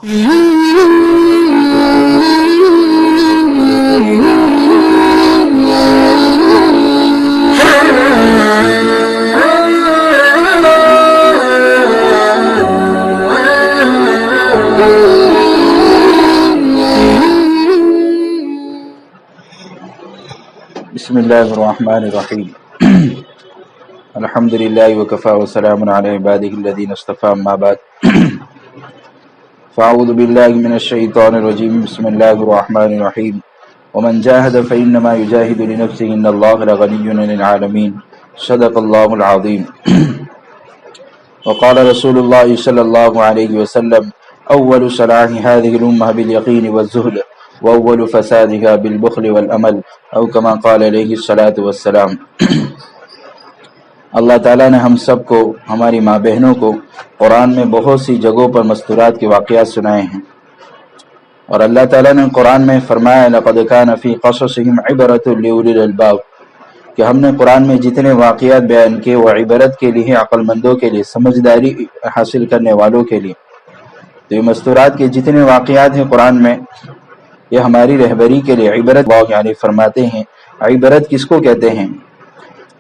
بسم اللہ الرحمن الرحیم الحمد للہ وکفا وسلام علی عبادہ الذین اصطفی اما بعد فاعوذ باللہ من الشیطان الرجیم بسم اللہ الرحمن الرحیم ومن جاہد فإنما یجاہد لنفسہ ان اللہ لغنی عن العالمین صدق اللہ العظیم وقال رسول اللہ صلی اللہ علیہ وسلم اول صلاح هذه الامہ بالیقین والزہد وَأَوَّلُ فَسَادِهَا بِالْبُخْلِ وَالْأَمَلِ او كما قال علیہ الصلاۃ والسلام۔ اللہ تعالیٰ نے ہم سب کو، ہماری ماں بہنوں کو قرآن میں بہت سی جگہوں پر مستورات کے واقعات سنائے ہیں، اور اللہ تعالیٰ نے قرآن میں فرمایا لَقَدْ كَانَ فِي قَصَصِهِمْ عِبْرَةٌ لِأُولِي الْأَلْبَابِ، کہ ہم نے قرآن میں جتنے واقعات بیان کیے وہ عبرت کے لیے، عقل مندوں کے لیے، سمجھداری حاصل کرنے والوں کے لیے۔ تو یہ مستورات کے جتنے واقعات ہیں قرآن میں، یہ ہماری رہبری کے لیے عبرت یعنی فرماتے ہیں۔ عبرت کس کو کہتے ہیں؟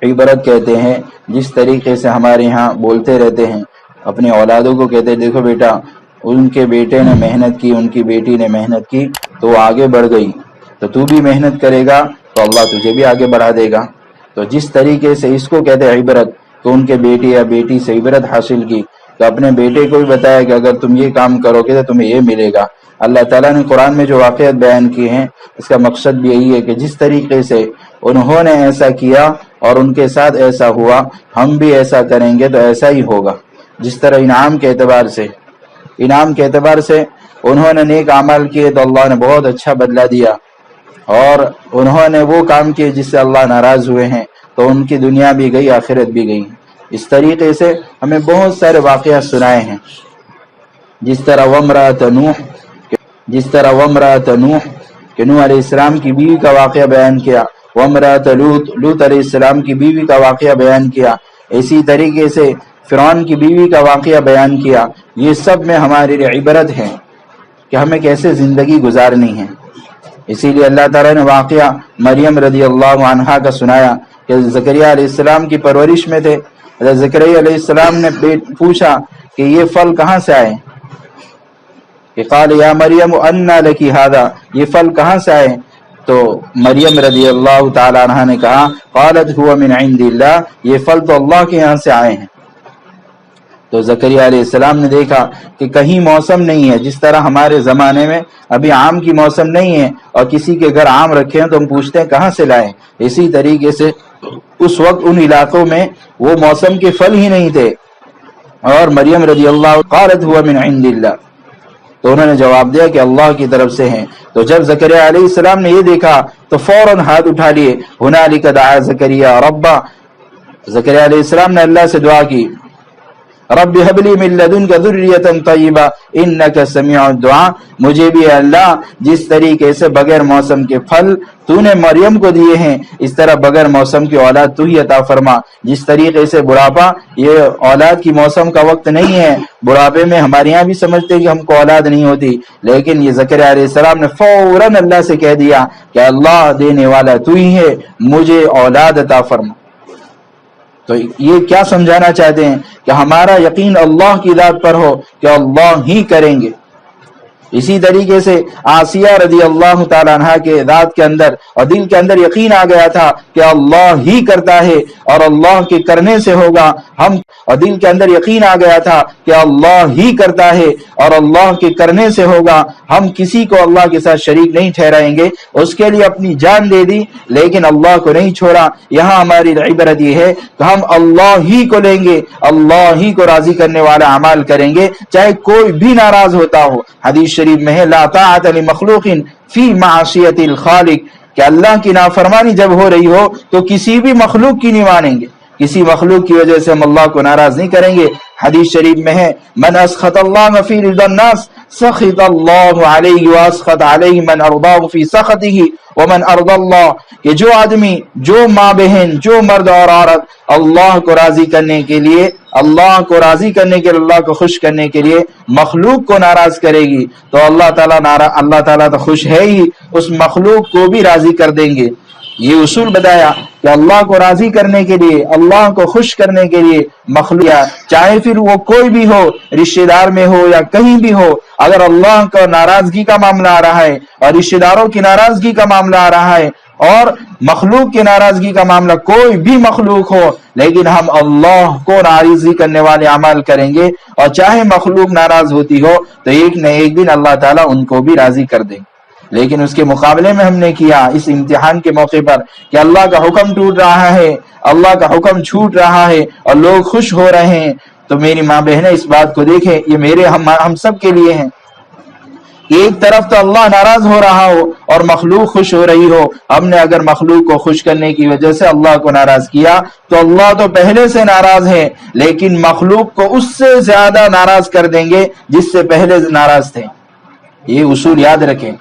عبرت کہتے ہیں جس طریقے سے ہمارے ہاں بولتے رہتے ہیں، اپنے اولادوں کو کہتے ہیں دیکھو بیٹا، ان کے بیٹے نے محنت کی، ان کی بیٹی نے محنت کی تو وہ آگے بڑھ گئی، تو تو بھی محنت کرے گا تو اللہ تجھے بھی آگے بڑھا دے گا۔ تو جس طریقے سے اس کو کہتے ہیں عبرت، تو ان کے بیٹے یا بیٹی سے عبرت حاصل کی، تو اپنے بیٹے کو بھی بتایا کہ اگر تم یہ کام کرو گے تو تمہیں یہ ملے گا۔ اللہ تعالیٰ نے قرآن میں جو واقعات بیان کیے ہیں اس کا مقصد بھی یہی ہے کہ جس طریقے سے انہوں نے ایسا کیا اور ان کے ساتھ ایسا ہوا، ہم بھی ایسا کریں گے تو ایسا ہی ہوگا۔ جس طرح انعام کے اعتبار سے انہوں نے نیک اعمال کیے تو اللہ نے بہت اچھا بدلہ دیا، اور انہوں نے وہ کام کیے جس سے اللہ ناراض ہوئے ہیں تو ان کی دنیا بھی گئی، آخرت بھی گئی۔ اس طریقے سے ہمیں بہت سارے واقعات سنائے ہیں، جس طرح وامرأۃ نوح کہ نوح علیہ السلام کی بیوی کا واقعہ بیان کیا، وامرأۃ لوط علیہ السلام کی بیوی کا واقعہ بیان کیا، اسی طریقے سے فرعون کی بیوی کا واقعہ بیان کیا۔ یہ سب میں ہمارے لیے عبرت ہے کہ ہمیں کیسے زندگی گزارنی ہے۔ اسی لیے اللہ تعالیٰ نے واقعہ مریم رضی اللہ عنہا کا سنایا کہ زکریا علیہ السلام کی پرورش میں تھے۔ حضرت زکریا علیہ السلام نے پوچھا کہ یہ پھل کہاں سے آئے، کہ قال یا مریم انا لکی ھذا، یہ پھل کہاں سے آئے؟ تو مریم رضی اللہ تعالی عنہ نے کہا قالت هو من عند اللہ، یہ پھل تو اللہ کے یہاں سے آئے ہیں۔ تو زکریا علیہ السلام نے دیکھا کہ کہیں موسم نہیں ہے، جس طرح ہمارے زمانے میں ابھی آم کی موسم نہیں ہے اور کسی کے گھر آم رکھے ہیں تو ہم پوچھتے ہیں کہاں سے لائے، اسی طریقے سے اس وقت ان علاقوں میں وہ موسم کے پھل ہی نہیں تھے، اور مریم رضی اللہ قالت هو من عند اللہ، تو انہوں نے جواب دیا کہ اللہ کی طرف سے ہیں۔ تو جب زکریا علیہ السلام نے یہ دیکھا تو فوراً ہاتھ اٹھا لیے، ہنالک دعا زکریا ربا، زکریا علیہ السلام نے اللہ سے دعا کی رب هب لي من لدنك ذرية طيبة انك سميع الدعاء، مجھے بھی اللہ جس طریقے سے بغیر موسم کے پھل تو نے مریم کو دیے ہیں، اس طرح بغیر موسم کی اولاد تو ہی عطا فرما۔ جس طریقے سے بڑھاپا یہ اولاد کی موسم کا وقت نہیں ہے، بڑھاپے میں ہمارے یہاں بھی سمجھتے کہ ہم کو اولاد نہیں ہوتی، لیکن یہ زکریا علیہ السلام نے فوراً اللہ سے کہہ دیا کہ اللہ دینے والا تو ہی ہے، مجھے اولاد عطا فرما۔ تو یہ کیا سمجھانا چاہتے ہیں کہ ہمارا یقین اللہ کی ذات پر ہو کہ اللہ ہی کریں گے۔ اسی طریقے سے آسیہ رضی اللہ تعالیٰ عنہ کے ذات کے اندر اور دل کے اندر یقین آ گیا تھا کہ اللہ ہی کرتا ہے اور اللہ کے کرنے سے ہوگا، اور دل کے اندر یقین آ گیا تھا کہ اللہ ہی کرتا ہے اور اللہ کے کرنے سے ہوگا، ہم کسی کو اللہ کے ساتھ شریک نہیں ٹھہرائیں گے۔ اس کے لیے اپنی جان دے دی لیکن اللہ کو نہیں چھوڑا۔ یہاں ہماری عبرت یہ ہے کہ ہم اللہ ہی کو لیں گے، اللہ ہی کو راضی کرنے والا اعمال کریں گے چاہے کوئی بھی ناراض ہوتا ہو۔ حدیث شریف میں ہے لا طاعت لمخلوق فی معصیت الخالق، کہ اللہ کی نافرمانی جب ہو رہی ہو تو کسی بھی مخلوق کی نہیں مانیں گے، کسی مخلوق کی وجہ سے ہم اللہ کو ناراض نہیں کریں گے۔ حدیث شریف میں ہے من اسخط اللہ فی رضا الناس سخط اللہ علیہ واسخط علیہ من ارضاہ فی سخطہ ومن ارضى اللہ، کہ جو آدمی، جو ماں بہن، جو مرد اور عورت اللہ کو راضی کرنے کے لیے، اللہ کو راضی کرنے کے لیے، اللہ کو خوش کرنے کے لیے مخلوق کو ناراض کرے گی تو اللہ تعالیٰ تو خوش ہے ہی، اس مخلوق کو بھی راضی کر دیں گے۔ یہ اصول بتایا کہ اللہ کو راضی کرنے کے لیے، اللہ کو خوش کرنے کے لیے مخلوق، چاہے پھر وہ کوئی بھی ہو، رشتہ دار میں ہو یا کہیں بھی ہو، اگر اللہ کا ناراضگی کا معاملہ آ رہا ہے اور رشتہ داروں کی ناراضگی کا معاملہ آ رہا ہے اور مخلوق کی ناراضگی کا معاملہ، کوئی بھی مخلوق ہو، لیکن ہم اللہ کو راضی کرنے والے عمل کریں گے، اور چاہے مخلوق ناراض ہوتی ہو تو ایک نہ ایک دن اللہ تعالیٰ ان کو بھی راضی کر دیں گے۔ لیکن اس کے مقابلے میں ہم نے کیا اس امتحان کے موقع پر کہ اللہ کا حکم ٹوٹ رہا ہے، اللہ کا حکم چھوٹ رہا ہے اور لوگ خوش ہو رہے ہیں، تو میری ماں بہنیں اس بات کو دیکھیں، یہ میرے ہم سب کے لیے ہیں۔ ایک طرف تو اللہ ناراض ہو رہا ہو اور مخلوق خوش ہو رہی ہو، ہم نے اگر مخلوق کو خوش کرنے کی وجہ سے اللہ کو ناراض کیا تو اللہ تو پہلے سے ناراض ہے، لیکن مخلوق کو اس سے زیادہ ناراض کر دیں گے جس سے پہلے ناراض تھے۔ یہ اصول یاد رکھیں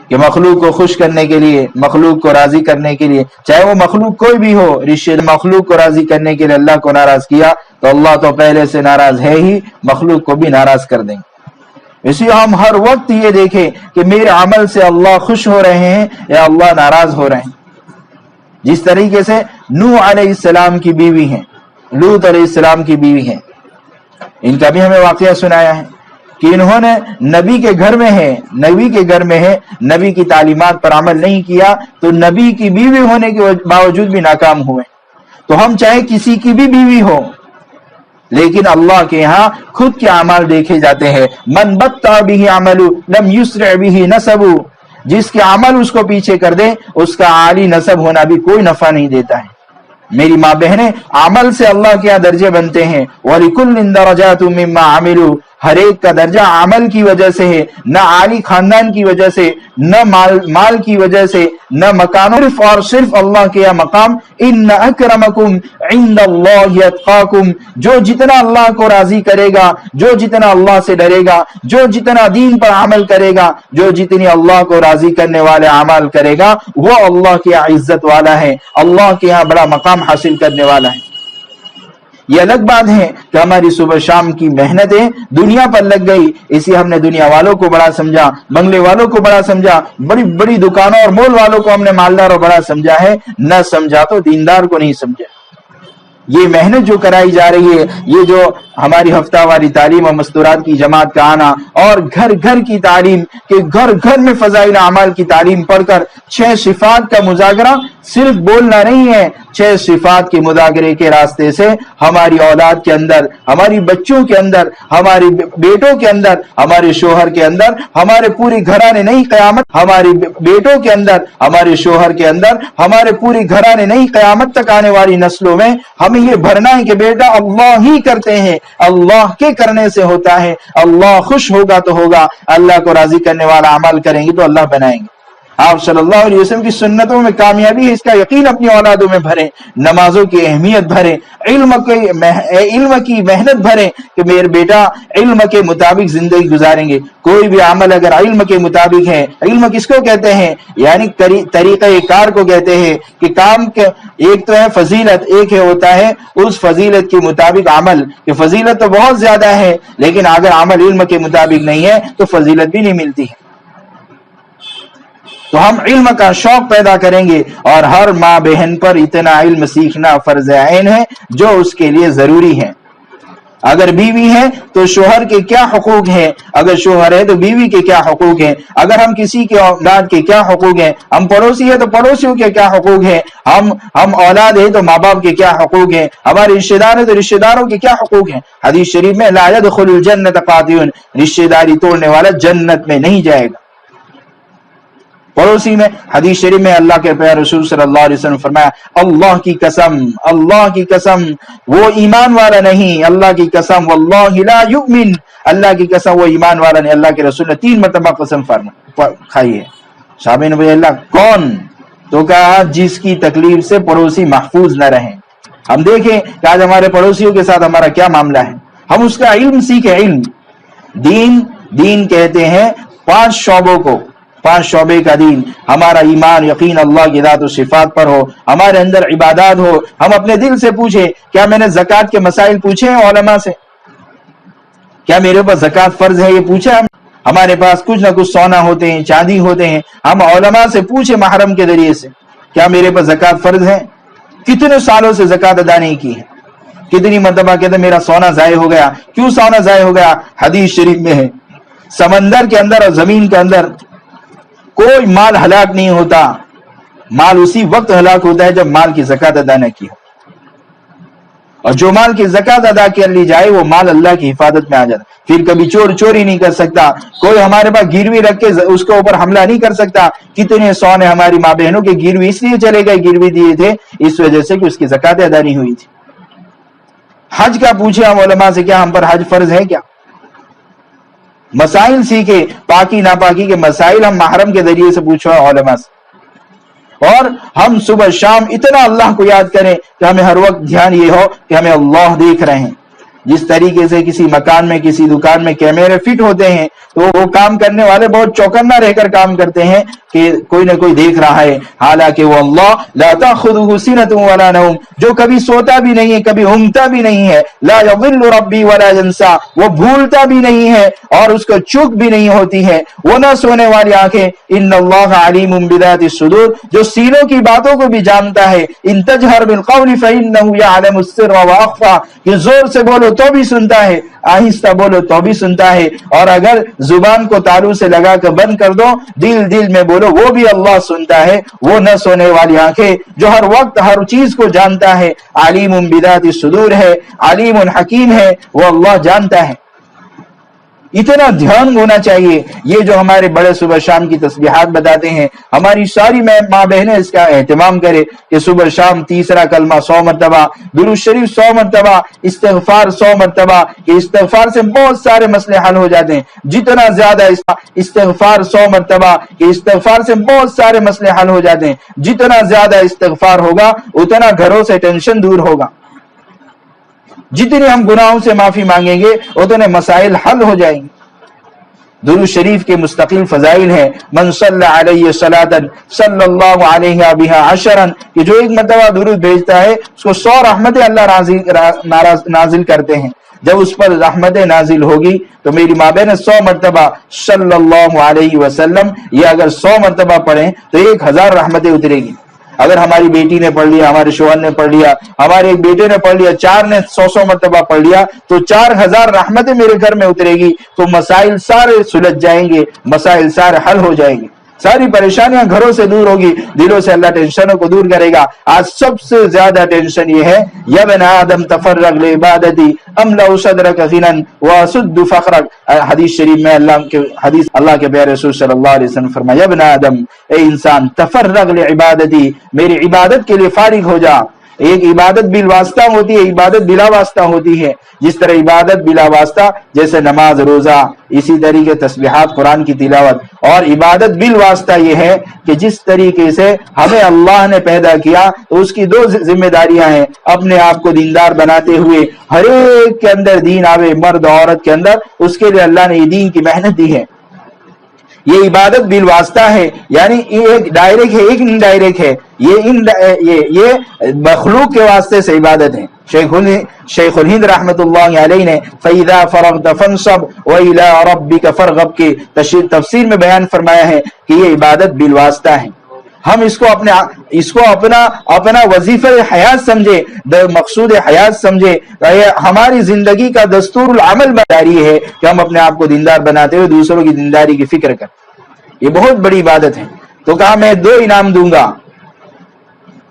کہ مخلوق کو خوش کرنے کے لیے، مخلوق کو راضی کرنے کے لیے، چاہے وہ مخلوق کوئی بھی ہو، مخلوق کو راضی کرنے کے لیے اللہ کو ناراض کیا تو اللہ تو پہلے سے ناراض ہے ہی، مخلوق کو بھی ناراض کر دیں گے۔ اس لیے ہم ہر وقت یہ دیکھیں کہ میرے عمل سے اللہ خوش ہو رہے ہیں یا اللہ ناراض ہو رہے ہیں۔ جس طریقے سے نوح علیہ السلام کی بیوی ہیں، لوط علیہ السلام کی بیوی ہیں، ان کا بھی ہمیں واقعہ سنایا ہے کہ انہوں نے نبی کے گھر میں ہے، نبی کی تعلیمات پر عمل نہیں کیا تو نبی کی بیوی ہونے کے باوجود بھی ناکام ہوئے۔ تو ہم چاہے کسی کی بھی بیوی ہو، لیکن اللہ کے ہاں خود کے اعمال دیکھے جاتے ہیں۔ من بطأ به عمل لم يسرع به نسب، جس کے عمل اس کو پیچھے کر دے اس کا عالی نسب ہونا بھی کوئی نفع نہیں دیتا ہے۔ میری ماں بہنیں، عمل سے اللہ کے درجے بنتے ہیں۔ وَلِكُلٍّ دَرَجَاتٌ مِّمَّا عَمِلُوا، ہر ایک کا درجہ عمل کی وجہ سے ہے، نہ عالی خاندان کی وجہ سے، نہ مال کی وجہ سے، نہ مکان، اور صرف اللہ کے مقام۔ ان اکرمکم عند اللہ اتقاکم، جو جتنا اللہ کو راضی کرے گا، جو جتنا اللہ سے ڈرے گا، جو جتنا دین پر عمل کرے گا، جو جتنی اللہ کو راضی کرنے والے اعمال کرے گا، وہ اللہ کی عزت والا ہے، اللہ کے یہاں بڑا مقام حاصل کرنے والا ہے۔ یہ الگ بات ہے کہ ہماری صبح شام کی محنتیں دنیا پر لگ گئی، اسی ہم نے دنیا والوں کو بڑا سمجھا، بنگلے والوں کو بڑا سمجھا، بڑی بڑی دکانوں اور مول والوں کو ہم نے مالدار اور بڑا سمجھا ہے، نہ سمجھا تو دیندار کو نہیں سمجھا۔ یہ محنت جو کرائی جا رہی ہے، یہ جو ہماری ہفتہ واری تعلیم اور مستورات کی جماعت کا آنا اور گھر گھر کی تعلیم، کہ گھر گھر میں فضائل اعمال کی تعلیم پڑھ کر 6 صفات کا مذاکرہ صرف بولنا نہیں ہے، 6 صفات کے مذاکرے کے راستے سے ہماری اولاد کے اندر، ہماری بچوں کے اندر، ہماری بیٹوں کے اندر، ہمارے شوہر کے اندر، ہمارے پوری گھرانے نہیں قیامت، ہمارے بیٹوں کے اندر، ہمارے شوہر کے اندر، ہمارے پوری گھرانے نہیں قیامت تک آنے والی نسلوں میں ہمیں یہ بھرنا ہے کہ بیٹا اللہ ہی کرتے ہیں، اللہ کے کرنے سے ہوتا ہے، اللہ خوش ہوگا تو ہوگا، اللہ کو راضی کرنے والا عمل کریں گے تو اللہ بنائیں گے۔ آپ صلی اللہ علیہ وسلم کی سنتوں میں کامیابی ہے، اس کا یقین اپنی اولادوں میں بھریں، نمازوں کی اہمیت بھریں، علم کی محنت بھریں کہ میرے بیٹا علم کے مطابق زندگی گزاریں گے۔ کوئی بھی عمل اگر علم کے مطابق ہے، علم کس کو کہتے ہیں؟ یعنی طریقہ کار کو کہتے ہیں کہ کام کے ایک تو ہے فضیلت، ایک ہوتا ہے اس فضیلت کے مطابق عمل، کہ فضیلت تو بہت زیادہ ہے لیکن اگر عمل علم کے مطابق نہیں ہے تو فضیلت بھی نہیں ملتی ہے۔ تو ہم علم کا شوق پیدا کریں گے، اور ہر ماں بہن پر اتنا علم سیکھنا فرض عین ہے جو اس کے لیے ضروری ہے۔ اگر بیوی ہے تو شوہر کے کیا حقوق ہیں، اگر شوہر ہے تو بیوی کے کیا حقوق ہیں، اگر ہم کسی کے اولاد کے کیا حقوق ہیں، ہم پڑوسی ہے تو پڑوسیوں کے کیا حقوق ہیں، ہم اولاد ہے تو ماں باپ کے کیا حقوق ہیں، ہمارے رشتہ دار ہے تو رشتہ داروں کے کیا حقوق ہیں۔ حدیث شریف میں لا يدخل الجنت قاطع، رشتہ داری توڑنے والا جنت میں نہیں جائے گا۔ پڑوسی میں حدیث شریف میں اللہ کے پیارے رسول صلی اللہ علیہ وسلم فرمایا، اللہ کی قسم وہ ایمان والا نہیں، اللہ کی قسم واللہ لا یؤمن، اللہ کی قسم وہ ایمان والا نہیں۔ اللہ کے رسول نے 3 مرتبہ قسم کھائی ہے۔ صحابہ نے بھائی اللہ کون؟ تو کہا جس کی تکلیف سے پڑوسی محفوظ نہ رہیں، ہم دیکھیں کہ آج ہمارے پڑوسیوں کے ساتھ ہمارا کیا معاملہ ہے. ہم اس کا علم سیکھیں. علم دین کہتے ہیں 5 شعبوں کو، 5 شعبے کا دین. ہمارا ایمان یقین اللہ کی ذات و صفات پر ہو، ہمارے اندر عبادات ہو. ہم اپنے دل سے پوچھیں، کیا میں نے زکوٰۃ کے مسائل پوچھے ہیں علماء سے؟ کیا میرے اوپر زکوٰۃ فرض ہے یہ پوچھا؟ ہمارے پاس کچھ نہ کچھ سونا ہوتے ہیں، چاندی ہوتے ہیں، ہم علماء سے پوچھیں محرم کے ذریعے سے، کیا میرے پر زکوٰۃ فرض ہے؟ کتنے سالوں سے زکوٰۃ ادا نہیں کی ہے. کتنی مرتبہ کہتے میرا سونا ضائع ہو گیا. کیوں سونا ضائع ہو گیا؟ حدیث شریف میں ہے سمندر کے اندر اور زمین کے اندر کوئی مال ہلاک نہیں ہوتا، مال اسی وقت ہلاک ہوتا ہے جب مال کی زکوٰۃ ادا نہ کی ہو. اور جو مال کی زکوٰۃ ادا کر لی جائے وہ مال اللہ کی حفاظت میں آ جاتا. پھر کبھی چوری نہیں کر سکتا، کوئی ہمارے پاس گروی رکھ کے اس کے اوپر حملہ نہیں کر سکتا. کتنے سونے ہماری ماں بہنوں کے گروی اس لیے چلے گئے، گروی دیے تھے اس وجہ سے کہ اس کی زکوٰۃ ادا نہیں ہوئی تھی. حج کا پوچھے ہم علماء سے، کیا ہم پر حج فرض ہے کیا؟ مسائل سیکھے، پاکی ناپاکی کے مسائل ہم محرم کے ذریعے سے پوچھو علماء سے. اور ہم صبح شام اتنا اللہ کو یاد کریں کہ ہمیں ہر وقت دھیان یہ ہو کہ ہمیں اللہ دیکھ رہے ہیں. جس طریقے سے کسی مکان میں کسی دکان میں کیمرے فٹ ہوتے ہیں تو وہ کام کرنے والے بہت چوکنا رہ کر کام کرتے ہیں کہ کوئی نہ کوئی دیکھ رہا ہے، حالانکہ وہ اللہ لا تأخذہ سنۃ ولا نوم، جو کبھی سوتا بھی نہیں ہے، کبھی اونگتا بھی نہیں ہے. لا یضل ربی ولا ینسا، وہ بھولتا بھی نہیں ہے اور اس کو چوک بھی نہیں ہوتی ہے. وہ نہ سونے والی آنکھیں. ان اللہ علیم بذات الصدور، جو سینوں کی باتوں کو بھی جانتا ہے. ان تجہر بالقول فانہ یعلم السر واخفی، کہ زور سے بولو تو بھی سنتا ہے، آہستہ بولو تو بھی سنتا ہے، اور اگر زبان کو تالو سے لگا کر بند کر دو، دل میں بولو، وہ بھی اللہ سنتا ہے. وہ نہ سونے والی آنکھیں جو ہر وقت ہر چیز کو جانتا ہے. علیم بذات الصدور ہے، علیم حکیم ہے، وہ اللہ جانتا ہے. اتنا دھیان ہونا چاہیے. یہ جو ہمارے بڑے صبح شام کی تسبیحات بتاتے ہیں، ہماری ساری ماں بہنیں اس کا اہتمام کرے کہ صبح شام تیسرا کلمہ 100 مرتبہ، درود شریف 100 مرتبہ، استغفار 100 مرتبہ. کہ استغفار سے بہت سارے مسئلے حل ہو جاتے ہیں. جتنا زیادہ استغفار 100 مرتبہ، کہ استغفار سے بہت سارے مسئلے حل ہو جاتے ہیں. جتنا زیادہ استغفار ہوگا اتنا گھروں سے ٹینشن دور ہوگا. جتنے ہم گناہوں سے معافی مانگیں گے اتنے مسائل حل ہو جائیں گے. درود شریف کے مستقل فضائل ہیں. من صلی علیہ صلاۃ صلی اللہ علیہ بہا عشرا، کہ جو ایک مرتبہ درود بھیجتا ہے اس کو 100 رحمتیں اللہ نازل کرتے ہیں. جب اس پر رحمتیں نازل ہوگی تو میری ماں بہن 100 مرتبہ صلی اللہ علیہ وسلم، یہ اگر 100 مرتبہ پڑھیں تو 1000 رحمتیں اترے گی. اگر ہماری بیٹی نے پڑھ لیا، ہمارے شوہر نے پڑھ لیا، ہمارے ایک بیٹے نے پڑھ لیا، 4 نے 100 مرتبہ پڑھ لیا تو 4000 رحمتیں میرے گھر میں اترے گی. تو مسائل سارے سلجھ جائیں گے، مسائل سارے حل ہو جائیں گے، ساری پریشانیاں گھروں سے دور ہوگی، دلوں سے اللہ ٹینشنوں کو دور کرے گا. آج سب سے زیادہ ٹینشن یہ ہے، یا ابن آدم تفرغ لعبادتی املأ صدرک غنى واسد فقرک. حدیث شریف میں اللہ کے پیارے رسول صلی اللہ علیہ وسلم فرمایا، یا ابن آدم، اے انسان، تفرغ لعبادتی، میری عبادت کے لیے فارغ ہو جا. ایک عبادت بالواسطہ ہوتی ہے، عبادت بلا واسطہ ہوتی ہے. جس طرح عبادت بلا واسطہ جیسے نماز، روزہ، اسی طریقے تسبیحات، قرآن کی تلاوت. اور عبادت بالواسطہ یہ ہے کہ جس طریقے سے ہمیں اللہ نے پیدا کیا تو اس کی 2 ذمہ داریاں ہیں. اپنے آپ کو دیندار بناتے ہوئے ہر ایک کے اندر دین آوے، مرد عورت کے اندر، اس کے لیے اللہ نے یہ دین کی محنت دی ہے. یہ عبادت بالواسطہ ہے، یعنی ایک ڈائریکٹ ہے، ایک انڈائریکٹ ہے. یہ مخلوق کے واسطے سے عبادت ہے. شیخ الہند رحمت اللہ علیہ نے فَإِذَا فَرَغْتَ فَانْصَبْ وَإِلَىٰ رَبِّكَ فَارْغَب کی تفسیر میں بیان فرمایا ہے کہ یہ عبادت بالواسطہ ہے. ہم اس کو اپنا وظیفہ حیات سمجھے، مقصود حیات سمجھے. ہماری زندگی کا دستور العمل بداری ہے کہ ہم اپنے آپ کو دیندار بناتے ہوئے دوسروں کی دینداری کی فکر کریں. یہ بہت بڑی عبادت ہے. تو کہا میں 2 انعام دوں گا.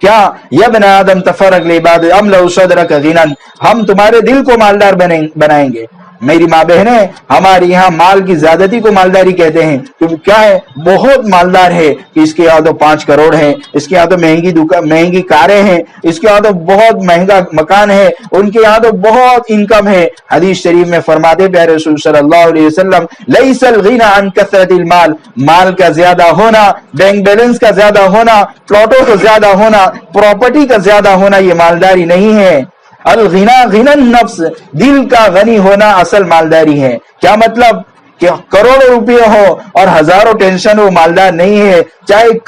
کیا؟ یا ابن آدم تفرغ لعبادتی املأ صدرک غنى، ہم تمہارے دل کو مالدار بنائیں گے. میری ماں بہنیں، ہمارے یہاں مال کی زیادتی کو مالداری کہتے ہیں۔ تو کیا ہے، بہت مالدار ہے کہ اس کے یہاں تو 5 کروڑ ہے، اس کے یہاں تو مہنگی کاریں ہیں، اس کے یہاں تو بہت مہنگا مکان ہے، ان کے یہاں تو بہت انکم ہے۔ حدیث شریف میں فرماتے پیارے رسول صلی اللہ علیہ وسلم، لیس الغنی عن کثرت المال، مال کا زیادہ ہونا، بینک بیلنس کا زیادہ ہونا، پلاٹوں کا زیادہ ہونا، پراپرٹی کا زیادہ ہونا یہ مالداری نہیں ہے۔ الغنا غنى النفس، دل کا غنی ہونا اصل مالداری ہے۔ کیا مطلب کہ کروڑوں روپے ہو اور ہزاروں ٹینشن ہو، مالدار نہیں ہے۔ چاہے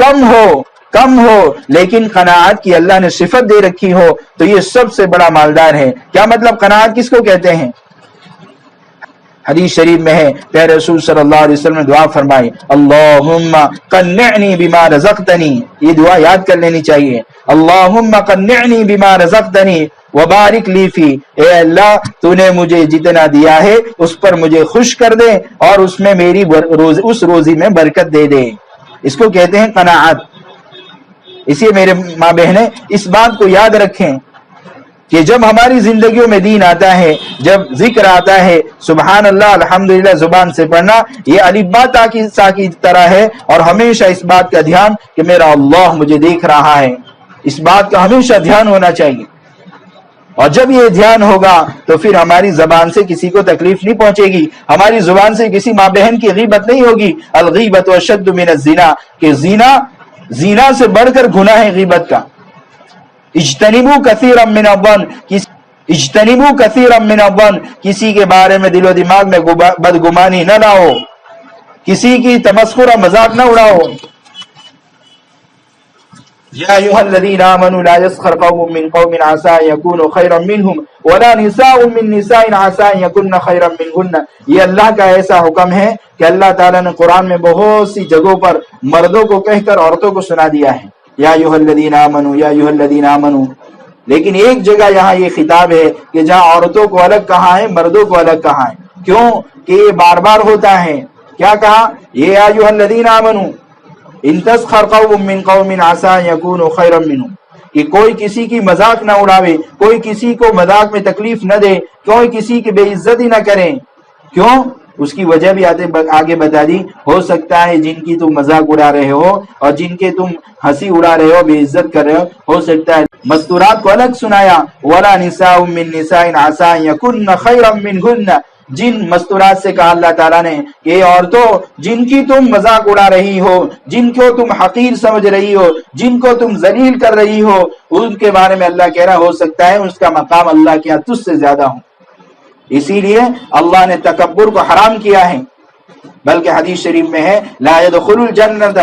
کم ہو لیکن قناعت کی اللہ نے صفت دے رکھی ہو تو یہ سب سے بڑا مالدار ہے۔ کیا مطلب قناعت کس کو کہتے ہیں؟ حدیث شریف میں ہے پیارے رسول صلی اللہ علیہ وسلم نے دعا فرمائی، اللہم قنعنی بما رزقتنی، یہ دعا یاد کر لینی چاہیے، اللہم قنعنی بما رزقتنی وبارک لی فی، اے اللہ تو نے مجھے جتنا دیا ہے اس پر مجھے خوش کر دے اور اس میں میری اس روزی میں برکت دے دے۔ اس کو کہتے ہیں قناعت۔ اسی میرے ماں بہنیں اس بات کو یاد رکھیں کہ جب ہماری زندگیوں میں دین آتا ہے، جب ذکر آتا ہے، سبحان اللہ الحمدللہ زبان سے پڑھنا، یہ الف با تا کی طرح ہے، اور ہمیشہ اس بات کا دھیان کہ میرا اللہ مجھے دیکھ رہا ہے، اس بات کا ہمیشہ دھیان ہونا چاہیے۔ اور جب یہ دھیان ہوگا تو پھر ہماری زبان سے کسی کو تکلیف نہیں پہنچے گی، ہماری زبان سے کسی ماں بہن کی غیبت نہیں ہوگی۔ الغیبت اشد من الزنا، کہ زنا سے بڑھ کر گناہ ہے غیبت کا۔ اجتنبوا کثیرا من الظن، کسی کے بارے میں دل و دماغ میں بدگمانی نہ لاؤ، کسی کی تمسخر اور مذاق نہ اڑاؤ۔ یا ایھا الذین آمنوا لا یسخر قوم من قوم عسى ان یکونوا خیرا منهم ولا نساء من نساء عسى ان یکن خیرا منهن۔ یہ اللہ کا ایسا حکم ہے کہ اللہ تعالیٰ نے قرآن میں بہت سی جگہوں پر مردوں کو کہہ کر عورتوں کو سنا دیا ہے، یا ایھا الذین آمنوا، یا ایھا الذین آمنوا، لیکن ایک جگہ یہاں یہ خطاب ہے کہ جہاں عورتوں کو الگ کہا ہے، مردوں کو الگ کہا ہے۔ کیوں کہ یہ بار بار ہوتا ہے۔ کیا کہا؟ یہ ایھا الذین آمنوا ان تسخر قوم من قوم عسى ان یکونوا خیرا منهم، کہ کوئی کسی کی مذاق نہ اڑاوے، کوئی کسی کو مذاق میں تکلیف نہ دے، کوئی کسی کی بے عزتی نہ کرے۔ کیوں؟ اس کی وجہ بھی آگے بتا دی، ہو سکتا ہے جن کی تم مذاق اڑا رہے ہو اور جن کے تم ہنسی اڑا رہے ہو، بے عزت کر رہے ہو سکتا ہے مستورات کو الگ سنایا، ولا نساء من نساء عسى ان یکن خیرا منهن، جن مستورات سے کہا اللہ تعالیٰ نے کہ یہ عورتوں جن کی تم مذاق اڑا رہی ہو، جن کو تم حقیر سمجھ رہی ہو، جن کو تم ذلیل کر رہی ہو، ان کے بارے میں اللہ کہہ رہا ہو سکتا ہے اس کا مقام اللہ کے یہاں تجھ سے زیادہ ہو۔ اسی لیے اللہ نے تکبر کو حرام کیا ہے، بلکہ حدیث شریف میں ہے لا يدخل الجنت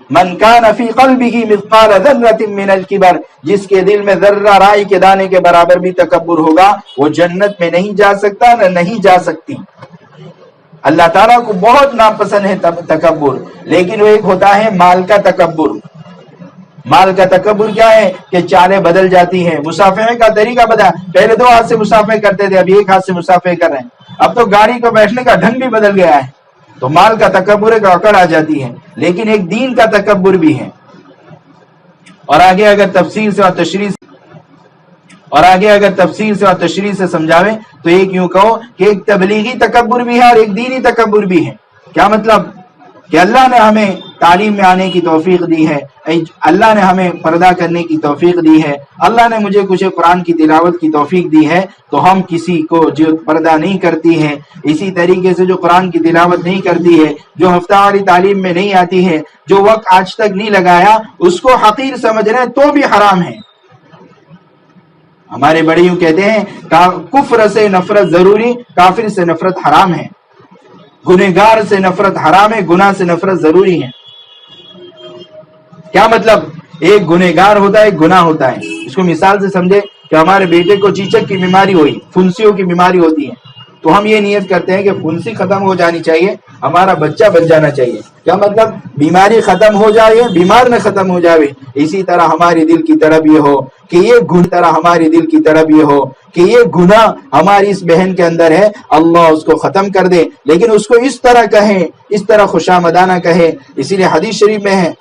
من کان فی قلبہ مثقال ذرۃ من الکبر، جس کے دل میں ذرہ رائی کے دانے کے برابر بھی تکبر ہوگا وہ جنت میں نہیں جا سکتا، نہ نہیں جا سکتی۔ اللہ تعالیٰ کو بہت ناپسند ہے تکبر، لیکن وہ ایک ہوتا ہے مال کا تکبر۔ مال کا تکبر کیا ہے کہ چالیں بدل جاتی ہیں، مسافرے کا طریقہ بدلا، پہلے 2 ہاتھ سے مسافر کرتے تھے، اب 1 ہاتھ سے مسافر کر رہے ہیں، اب تو گاڑی کو بیٹھنے کا ڈھنگ بھی بدل گیا ہے۔ تو مال کا تکبر ایک اکڑ آ جاتی ہے، لیکن ایک دین کا تکبر بھی ہے۔ اور آگے اگر تفصیل سے اور تشریح سے سمجھاویں تو ایک یوں کہو کہ ایک تبلیغی تکبر بھی ہے اور ایک دینی تکبر بھی ہے۔ کیا مطلب؟ کہ اللہ نے ہمیں تعلیم میں آنے کی توفیق دی ہے، اللہ نے ہمیں پردہ کرنے کی توفیق دی ہے، اللہ نے مجھے کچھ قرآن کی تلاوت کی توفیق دی ہے، تو ہم کسی کو جو پردہ نہیں کرتی ہے، اسی طریقے سے جو قرآن کی تلاوت نہیں کرتی ہے، جو ہفتہ واری تعلیم میں نہیں آتی ہے، جو وقت آج تک نہیں لگایا، اس کو حقیر سمجھ رہے ہیں تو بھی حرام ہے۔ ہمارے بڑے یوں کہتے ہیں کفر سے نفرت ضروری، کافر سے نفرت حرام ہے، گنہگار سے نفرت حرام ہے، گناہ سے نفرت ضروری ہے۔ کیا مطلب؟ ایک گنہگار ہوتا ہے، ایک گناہ ہوتا ہے۔ اس کو مثال سے سمجھے کہ ہمارے بیٹے کو چیچک کی بیماری ہوئی، پھنسیوں کی بیماری ہوتی ہے، تو ہم یہ نیت کرتے ہیں کہ پھنسی ختم ہو جانی چاہیے، ہمارا بچہ بچ جانا چاہیے۔ کیا مطلب؟ بیماری ختم ہو جائے، بیمار نہ ختم ہو جائے۔ اسی طرح ہماری دل کی طرف یہ ہو کہ یہ گناہ ہماری اس بہن کے اندر ہے، اللہ اس کو ختم کر دے، لیکن اس کو اس طرح کہیں، اس طرح خوشامدانہ کہے۔ اسی لیے حدیث شریف میں ہے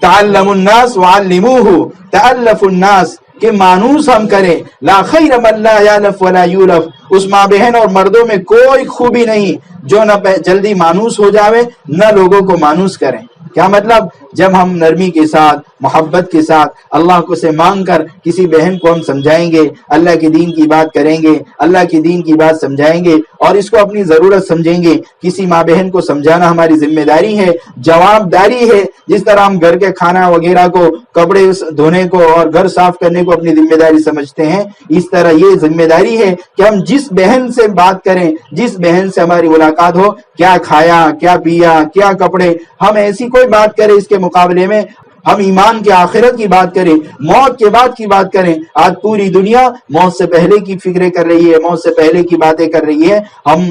تعلم الناس وعلموہ، تألف الناس، کہ مانوس ہم کریں. لا خیر من لا یالف ولا یولف، اس ماں بہن اور مردوں میں کوئی خوبی نہیں جو نہ جلدی مانوس ہو جاوے نہ لوگوں کو مانوس کریں. کیا مطلب؟ جب ہم نرمی کے ساتھ، محبت کے ساتھ اللہ کو سے مانگ کر کسی بہن کو ہم سمجھائیں گے، اللہ کے دین کی بات کریں گے، اللہ کے دین کی بات سمجھائیں گے اور اس کو اپنی ضرورت سمجھیں گے. کسی ماں بہن کو سمجھانا ہماری ذمہ داری ہے، جواب داری ہے. جس طرح ہم گھر کے کھانا وغیرہ کو، کپڑے دھونے کو اور گھر صاف کرنے کو اپنی ذمہ داری سمجھتے ہیں، اس طرح یہ ذمہ داری ہے کہ ہم جس بہن سے بات کریں، جس بہن سے ہماری ملاقات ہو، کیا کھایا، کیا پیا، کیا کپڑے، ہم ایسی کوئی بات کریں اس کے مقابلے میں ہم ایمان کے آخرت کی بات کریں، موت کے بعد کی بات کریں. آج پوری دنیا موت سے پہلے کی فکریں کر رہی ہے، موت سے پہلے کی باتیں کر رہی ہے.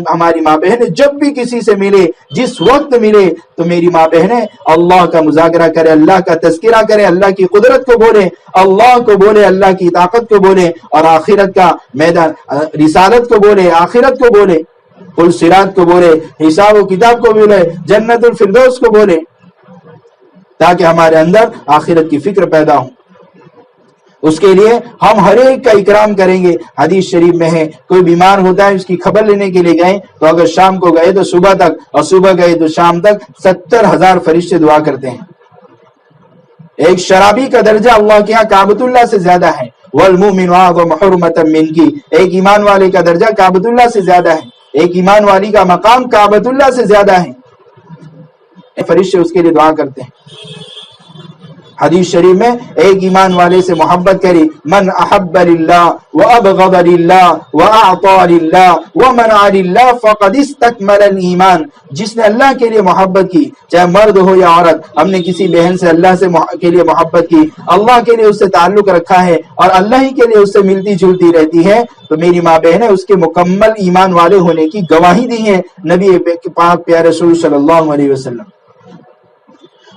ہماری ماں بہنیں جب بھی کسی سے ملے، جس وقت ملے، تو میری ماں بہنیں اللہ کا مذاکرہ کرے، اللہ کا تذکرہ کرے، اللہ کی قدرت کو بولے، اللہ کو بولے، اللہ کی طاقت کو بولے اور آخرت کا میدان، رسالت کو بولے، آخرت کو بولے، پل صراط کو بولے، حساب و کتاب کو بولے، جنت الفردوس کو بولے، تاکہ ہمارے اندر آخرت کی فکر پیدا ہو. اس کے لیے ہم ہر ایک کا اکرام کریں گے. حدیث شریف میں ہے، کوئی بیمار ہوتا ہے، اس کی خبر لینے کے لیے گئے تو اگر شام کو گئے تو صبح تک، اور صبح گئے تو شام تک 70,000 فرشتے دعا کرتے ہیں. ایک شرابی کا درجہ اللہ کے ہاں کعبۃ اللہ سے زیادہ ہے. والمؤمن اعظم حرمۃ منک، ایک ایمان والے کا درجہ کعبۃ اللہ سے زیادہ ہے، ایک ایمان والی کا مقام کعبۃ اللہ سے زیادہ ہے. فرشتے اس کے لیے دعا کرتے ہیں. حدیث شریف میں ایک ایمان والے سے محبت کری، من احب للہ وابغض للہ واعطى للہ ومنع للہ فقد استکمل الایمان. جس نے اللہ کے لیے محبت کی، چاہے مرد ہو یا عورت، ہم نے کسی بہن سے اللہ سے کے لیے محبت کی، اللہ کے لیے اس سے تعلق رکھا ہے اور اللہ ہی کے لیے اس سے ملتی جلتی رہتی ہے، تو میری ماں بہنیں اس کے مکمل ایمان والے ہونے کی گواہی دی ہے نبی پاک پیارے رسول صلی اللہ علیہ وسلم.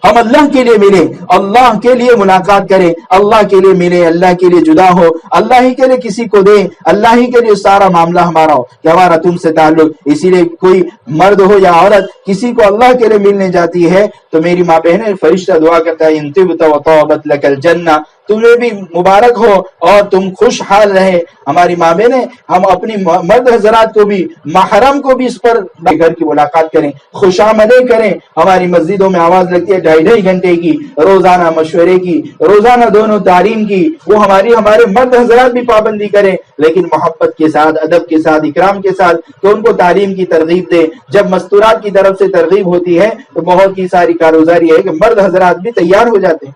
ہم اللہ کے لیے ملیں، اللہ کے لیے ملاقات کریں، اللہ کے لیے ملیں، اللہ کے لیے جدا ہو، اللہ ہی کے لیے کسی کو دیں، اللہ ہی کے لیے سارا معاملہ ہمارا ہو کہ ہمارا تم سے تعلق. اسی لیے کوئی مرد ہو یا عورت کسی کو اللہ کے لیے ملنے جاتی ہے تو میری ماں بہنیں فرشتہ دعا کرتا ہے، ان طبت وطابت لک الجنہ، تمہیں بھی مبارک ہو اور تم خوشحال رہے. ہماری ماں بہنیں ہم اپنی مرد حضرات کو بھی، محرم کو بھی اس پر گھر کی ملاقات کریں، خوش آمدیں کریں. ہماری مسجدوں میں آواز لگتی ہے 2.5 گھنٹے کی، روزانہ مشورے کی، روزانہ دونوں تعلیم کی، وہ ہمارے مرد حضرات بھی پابندی کریں، لیکن محبت کے ساتھ، ادب کے ساتھ، اکرام کے ساتھ، تو ان کو تعلیم کی ترغیب دیں. جب مستورات کی طرف سے ترغیب ہوتی ہے تو بہت کی ساری کارگزاری ہے کہ مرد حضرات بھی تیار ہو جاتے ہیں.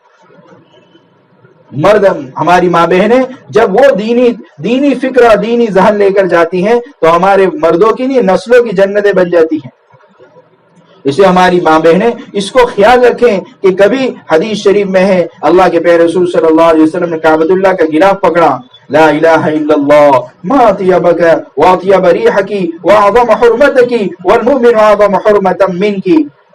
مرد، ہماری ماں بہنیں جب وہ دینی فکر، دینی ذہن لے کر جاتی ہیں تو ہمارے مردوں کی نہیں، نسلوں کی جنتیں بن جاتی ہیں. اسے ہماری ماں بہنیں اس کو خیال رکھیں کہ کبھی حدیث شریف میں ہے اللہ کے پیارے رسول صلی اللہ علیہ وسلم نے کعبۃ اللہ کا غلاف پکڑا، لا الہ الا اللہ ما اطیبک واطیب ریحک واعظم حرمتک والمؤمن اعظم حرمۃ منک،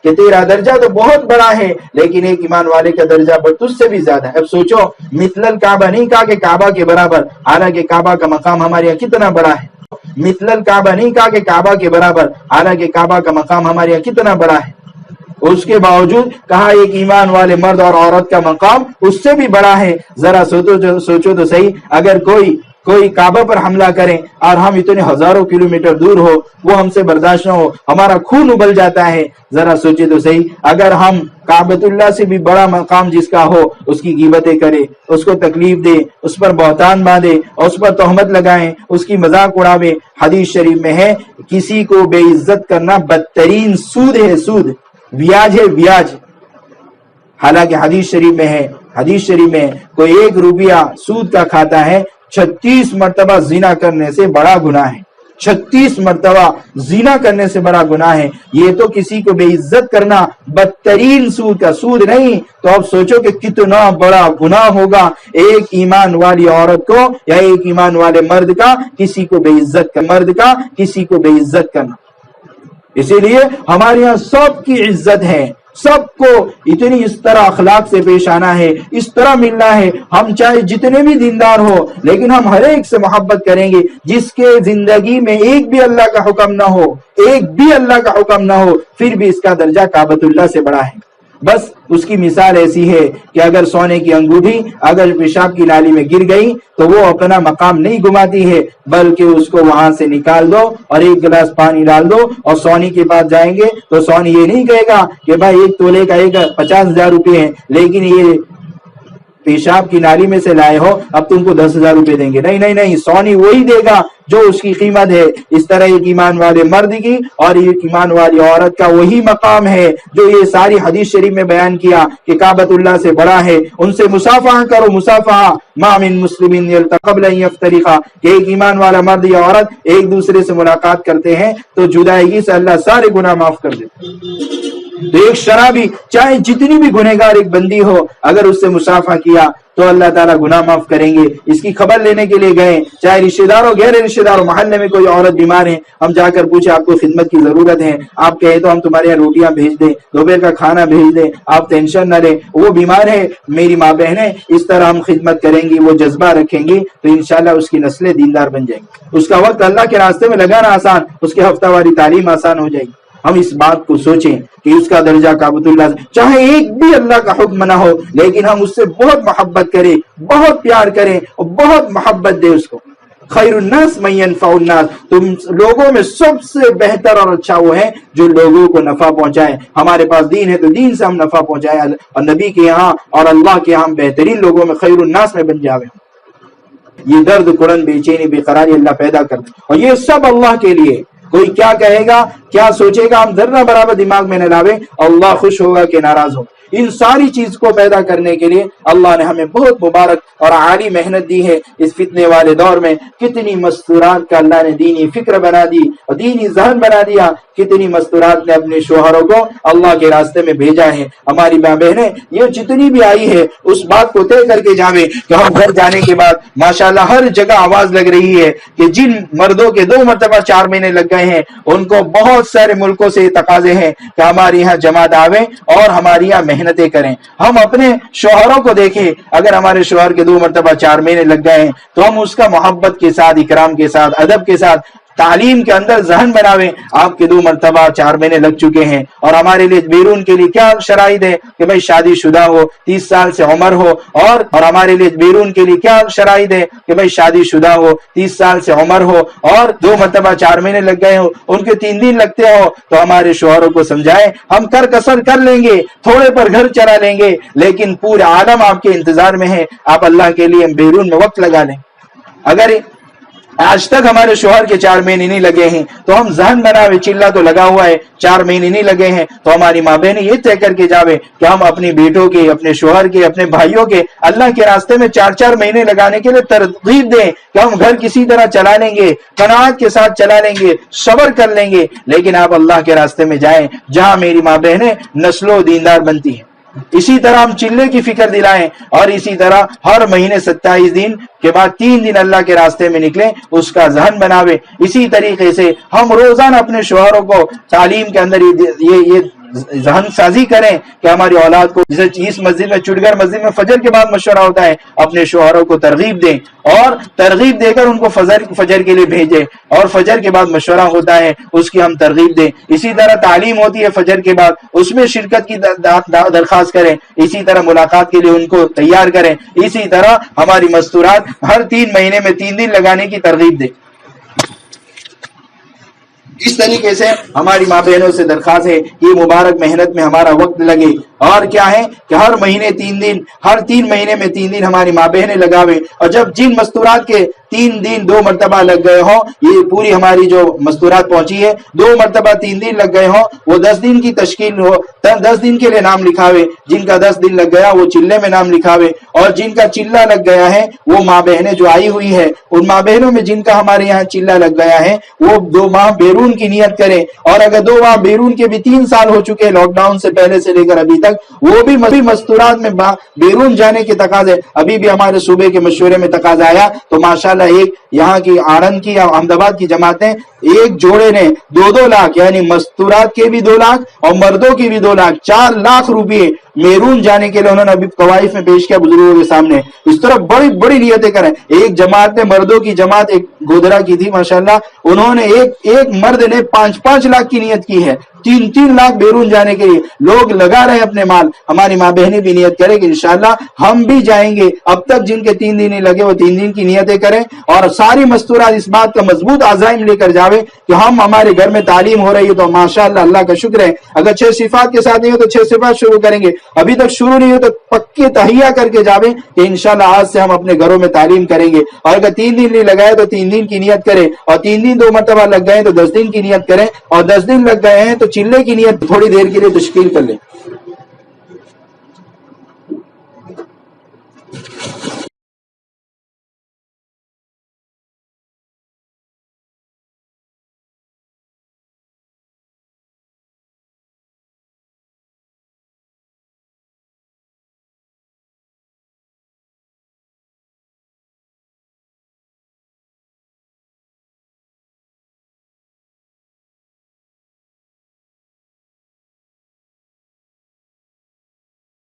کہ تیرا درجہ تو بہت بڑا ہے لیکن ایک ایمان والے کا درجہ تجھ سے بھی زیادہ ہے. اب سوچو، مثل الکعبہ نہیں کہا کہ کعبہ کے برابر، حالانکہ کعبہ کا مقام ہمارے یہاں کتنا بڑا ہے. مثل الکعبہ نہیں کہا کہ کعبہ کے برابر، حالانکہ کعبہ کا مقام ہمارے یہاں کتنا بڑا ہے. اس کے باوجود کہا ایک ایمان والے مرد اور عورت کا مقام اس سے بھی بڑا ہے. ذرا سوچو تو صحیح، اگر کوئی کعبہ پر حملہ کریں اور ہم اتنے ہزاروں کلومیٹر دور ہو، وہ ہم سے برداشت نہ ہو، ہمارا خون ابل جاتا ہے. ذرا سوچے تو صحیح، اگر ہم کعبۃ اللہ سے بھی بڑا مقام جس کا ہو اس کی غیبتیں کرے، اس کو تکلیف دے، اس پر بہتان باندھے، اس پر تہمت لگائیں، اس کی مذاق اڑاوے. حدیث شریف میں ہے کسی کو بے عزت کرنا بدترین سود ہے، سود، بیاج ہے، بیاج. حالانکہ حدیث شریف میں کوئی 1 روپیہ سود کا کھاتا ہے 36 مرتبہ زنا کرنے سے بڑا گناہ ہے. 36 مرتبہ زنا کرنے سے بڑا گناہ ہے. یہ تو کسی کو بے عزت کرنا بدترین سود کا، سود نہیں تو اب سوچو کہ کتنا بڑا گناہ ہوگا ایک ایمان والی عورت کو یا ایک ایمان والے مرد کا کسی کو بے عزت کرنا. اسی لیے ہمارے یہاں سب کی عزت ہے، سب کو اتنی اس طرح اخلاق سے پیش آنا ہے، اس طرح ملنا ہے. ہم چاہے جتنے بھی دیندار ہو لیکن ہم ہر ایک سے محبت کریں گے. جس کے زندگی میں ایک بھی اللہ کا حکم نہ ہو، پھر بھی اس کا درجہ کعبۃ اللہ سے بڑا ہے. بس اس کی مثال ایسی ہے کہ اگر سونے کی انگوٹھی اگر پیشاب کی نالی میں گر گئی تو وہ اپنا مقام نہیں گماتی ہے، بلکہ اس کو وہاں سے نکال دو اور ایک گلاس پانی ڈال دو اور سونی کے پاس جائیں گے تو سونی یہ نہیں کہے گا کہ بھائی ایک تولے کا 50,000 روپے ہیں، لیکن یہ پیشاب کی نالی میں سے لائے ہو اب تم کو 10,000 روپے دیں گے، نہیں نہیں نہیں، سونی وہی دے گا جو اس کی قیمت ہے۔ اس طرح ایک ایمان والے مرد کی اور ایک ایمان والی عورت کا وہی مقام ہے جو یہ ساری حدیث شریف میں بیان کیا کہ کعبۃ اللہ سے بڑا ہے، ان سے مصافحہ کرو، مصافحہ ما من مسلم یلتقی قبل ان یفترقا، کہ ایک ایمان والا مرد یا عورت ایک دوسرے سے ملاقات کرتے ہیں تو جدائیگی سے اللہ سارے گناہ معاف کر دیتے۔ تو ایک شرابی چاہے جتنی بھی گنہگار ایک بندی ہو اگر اس سے مصافحہ کیا تو اللہ تعالیٰ گناہ معاف کریں گے۔ اس کی خبر لینے کے لیے گئے، چاہے رشتہ دار ہو غیر رشتہ دار ہو، محلے میں کوئی عورت بیمار ہے، ہم جا کر پوچھے آپ کو خدمت کی ضرورت ہے، آپ کہے تو ہم تمہارے یہاں روٹیاں بھیج دیں، دوپہر کا کھانا بھیج دیں، آپ ٹینشن نہ لیں، وہ بیمار ہے میری ماں بہنیں، اس طرح ہم خدمت کریں گی، وہ جذبہ رکھیں گی تو انشاءاللہ اس کی نسلیں دیندار بن جائیں گی، اس کا وقت اللہ کے راستے میں لگانا آسان، اس کے ہفتہ واری تعلیم آسان ہو جائے گی۔ ہم اس بات کو سوچیں کہ اس کا درجہ کعبۃ اللہ سے چاہے ایک بھی اللہ کا حکم نہ ہو لیکن ہم اس سے بہت محبت کریں، بہت پیار کریں اور بہت محبت دیں اس کو۔ خیر الناس من ينفع الناس، تم لوگوں میں سب سے بہتر اور اچھا وہ ہے جو لوگوں کو نفع پہنچائے۔ ہمارے پاس دین ہے تو دین سے ہم نفع پہنچائے اور نبی کے یہاں اور اللہ کے یہاں بہترین لوگوں میں خیر الناس میں بن جاوے۔ یہ درد قرن بے چینی بے قراری اللہ پیدا کرتا اور یہ سب اللہ کے لیے۔ کوئی کیا کہے گا کیا سوچے گا ہم ذرہ برابر دماغ میں نہ لاوے، اللہ خوش ہوگا کہ ناراض ہوگا۔ ان ساری چیز کو پیدا کرنے کے لیے اللہ نے ہمیں بہت مبارک اور عالی محنت دی ہے۔ اس فتنے والے دور میں کتنی مستورات کا اللہ نے دینی فکر بنا دی اور دینی ذہن بنا دیا، کتنی مستورات نے اپنے شوہروں کو اللہ کے راستے میں بھیجا ہے۔ ہماری ماں بہنیں یہ جتنی بھی آئی ہے اس بات کو طے کر کے جاوے کہ ہم گھر جانے کے بعد ماشاءاللہ ہر جگہ آواز لگ رہی ہے کہ جن مردوں کے 2 مرتبہ 4 مہینے لگ گئے ہیں ان کو بہت سارے ملکوں سے تقاضے ہیں کہ ہمارے یہاں جماعت آوے اور ہماری یہاں محنتیں کریں۔ ہم اپنے شوہروں کو دیکھیں، اگر ہمارے شوہر کے 2 مرتبہ 4 مہینے لگ گئے ہیں تو ہم اس کا محبت کے ساتھ، اکرام کے ساتھ، ادب کے ساتھ، تعلیم کے اندر ذہن بناویں۔ آپ کے 2 مرتبہ 4 مہینے لگ چکے ہیں اور ہمارے لیے بیرون کے لیے کیا شرائط ہے کہ بھئی شادی شدہ ہو، 30 سال سے عمر ہو، اور ہمارے لیے بیرون کے لیے کیا شرائط ہے کہ بھئی شادی شدہ ہو، 30 سال سے عمر ہو اور 2 مرتبہ 4 مہینے لگ گئے ہو، ان کے 3 دن لگتے ہو تو ہمارے شوہروں کو سمجھائیں ہم کسر کر لیں گے، تھوڑے پر گھر چلا لیں گے، لیکن پورا عالم آپ کے انتظار میں ہے، آپ اللہ کے لیے بیرون میں وقت لگا لیں۔ اگر آج تک ہمارے شوہر کے 4 مہینے نہیں لگے ہیں تو ہم ذہن بناوے، چلہ تو لگا ہوا ہے، 4 مہینے نہیں لگے ہیں تو ہماری ماں بہنیں یہ طے کر کے جاوے کہ ہم اپنی بیٹوں کے، اپنے شوہر کے، اپنے بھائیوں کے اللہ کے راستے میں 4 مہینے لگانے کے لیے ترغیب دیں کہ ہم گھر کسی طرح چلا لیں گے، قناعت کے ساتھ چلا لیں گے، صبر کر لیں گے، لیکن آپ اللہ کے راستے میں جائیں جہاں میری ماں بہنیں نسلوں دیندار بنتی ہیں۔ اسی طرح ہم چلے کی فکر دلائیں اور اسی طرح ہر مہینے 27 دن کے بعد 3 دن اللہ کے راستے میں نکلیں، اس کا ذہن بناوے۔ اسی طریقے سے ہم روزانہ اپنے شوہروں کو تعلیم کے اندر یہ ذہن سازی کریں کہ ہماری اولاد کو، جیسے اس مسجد میں چٹگر مسجد میں فجر کے بعد مشورہ ہوتا ہے، اپنے شوہروں کو ترغیب دیں اور ترغیب دے کر ان کو فجر کے لیے بھیجیں، اور فجر کے بعد مشورہ ہوتا ہے اس کی ہم ترغیب دیں۔ اسی طرح تعلیم ہوتی ہے فجر کے بعد، اس میں شرکت کی درخواست کریں، اسی طرح ملاقات کے لیے ان کو تیار کریں۔ اسی طرح ہماری مستورات ہر 3 مہینے میں 3 دن لگانے کی ترغیب دیں۔ اس طریقے سے ہماری ماں بہنوں سے درخواست ہے کہ یہ مبارک محنت میں ہمارا وقت لگے، اور کیا ہے کہ ہر مہینے 3 دن، ہر 3 مہینے میں 3 دن ہماری ماں بہنیں لگاوے، اور جب جن مستورات کے 3 دن 2 مرتبہ لگ گئے ہوں، یہ پوری ہماری جو مستورات پہنچی ہے 2 مرتبہ 3 دن لگ گئے ہوں، وہ 10 دن کی تشکیل ہو، 10 دن کے لیے نام لکھاوے، جن کا 10 دن لگ گیا وہ چلے میں نام لکھاوے، اور جن کا چلہ لگ گیا ہے وہ ماں بہنیں جو آئی ہوئی ہے ان ماں بہنوں میں جن کا ہمارے یہاں چلہ لگ گیا ہے وہ 2 ماہ بیرون کی نیت کرے، اور اگر 2 ماہ بیرون کے بھی 3 سال ہو چکے لاک ڈاؤن سے پہلے سے لے کر ابھی تک، وہ بھی مستورات میں بیرون جانے کے تقاضے، ابھی بھی ہمارے صوبے کے مشورے میں تقاضا آیا تو ماشاءاللہ ایک یہاں کی آنند کی یا احمد آباد کی جماعتیں ایک جوڑے نے 2-2 لاکھ، یعنی مستورات کے بھی 2 لاکھ اور مردوں کی بھی 2 لاکھ، 4 لاکھ روپے میرون جانے کے لیے انہوں نے ابھی قوائف میں پیش کیا بزرگوں کے سامنے۔ اس طرح بڑی بڑی نیتیں کریں۔ ایک جماعت نے، مردوں کی جماعت ایک گودرا کی تھی ماشاءاللہ، انہوں نے ایک مرد نے 5-5 لاکھ کی نیت کی ہے، 3 لاکھ بیرون جانے کے لیے لوگ لگا رہے ہیں اپنے مال. ہماری ماں بہنیں بھی نیت کریں کہ انشاءاللہ ہم بھی جائیں گے. اب تک جن کے 3 دن نہیں لگے وہ 3 دن کی نیتیں کریں اور ساری مستورات اس بات کا مضبوط عزائم لے کر جاوے کہ ہم ہمارے گھر میں تعلیم ہو رہی ہے تو ماشاءاللہ اللہ کا شکر ہے. اگر 6 صفات کے ساتھ نہیں ہو تو 6 صفات شروع کریں گے. ابھی تک شروع نہیں ہو تو پکے تہیہ کر کے جاوے کہ انشاءاللہ آج سے ہم اپنے گھروں میں تعلیم کریں گے. اور اگر 3 دن نہیں لگائے تو 3 دن کی نیت کریں, اور 3 دن 2 مرتبہ لگ گئے تو 10 دن کی نیت کریں, اور 10 دن لگ گئے ہیں تو چلے کی نیت تھوڑی دیر کے لیے تشکیل کر لیں.